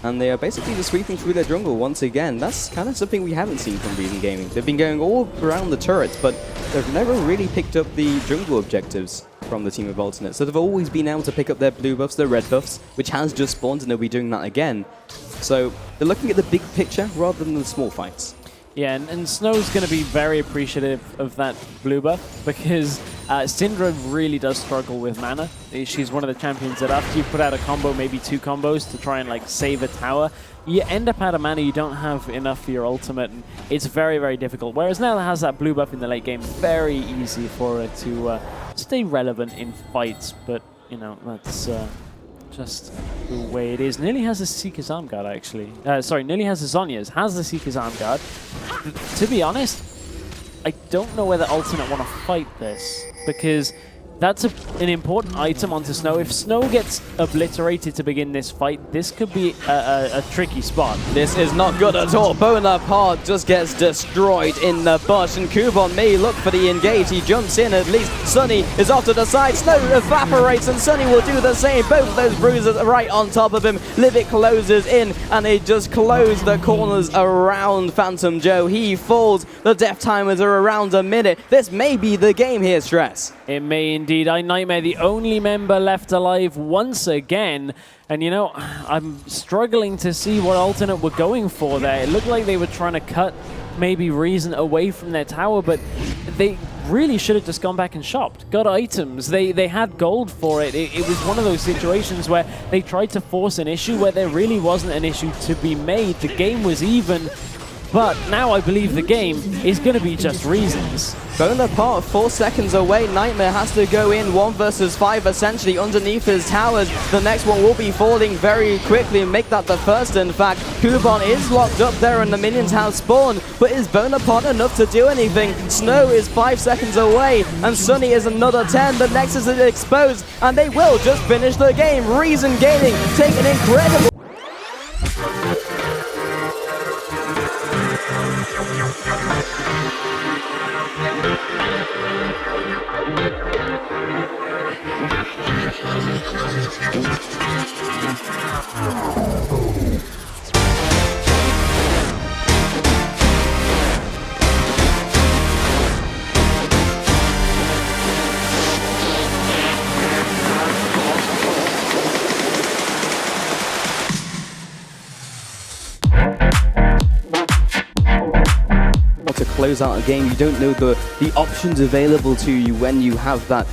And they are basically just sweeping through their jungle once again. That's kind of something we haven't seen from Reason Gaming. They've been going all around the turrets, but they've never really picked up the jungle objectives from the team of Alternate. So they've always been able to pick up their blue buffs, their red buffs, which has just spawned, and they'll be doing that again. So they're looking at the big picture rather than the small fights. Yeah, and Snow's going to be very appreciative of that blue buff, because Syndra really does struggle with mana. She's one of the champions that after you put out a combo, maybe 2 combos to try and like save a tower, you end up out of mana, you don't have enough for your ultimate, and it's very, very difficult. Whereas now that has that blue buff in the late game, very easy for her to stay relevant in fights, but, you know, that's just the way it is. Nearly has a Seeker's Arm Guard, actually. Sorry, nearly has a Zhonya's. Has the Seeker's Arm Guard. To be honest, I don't know whether Alternate want to fight this, because that's an important item onto Snow. If Snow gets obliterated to begin this fight, this could be a tricky spot. This is not good at all. Bonaparte just gets destroyed in the bush, and Kuban may look for the engage. He jumps in at least. Sunny is off to the side. Snow evaporates, and Sunny will do the same. Both of those bruises are right on top of him. Livic closes in, and they just close the corners around Phantom Joe. He falls. The death timers are around a minute. This may be the game here, Stress. It may indeed. Nightmare, the only member left alive once again. And, you know, I'm struggling to see what Alternate were going for there. It looked like they were trying to cut maybe Reason away from their tower, but they really should have just gone back and shopped. Got items. They had gold for it. It was one of those situations where they tried to force an issue where there really wasn't an issue to be made. The game was even. but now I believe the game is going to be just reasons. Bonaparte 4 seconds away. Nightmare has to go in 1 versus 5 essentially underneath his towers. The next one will be falling very quickly and make that the first. In fact, Kuban is locked up there and the minions have spawned, but is Bonaparte enough to do anything? Snow is 5 seconds away and Sunny is another 10. The Nexus is exposed and they will just finish the game. Reason Gaming take an incredible... to close out a game. You don't know the options available to you when you have that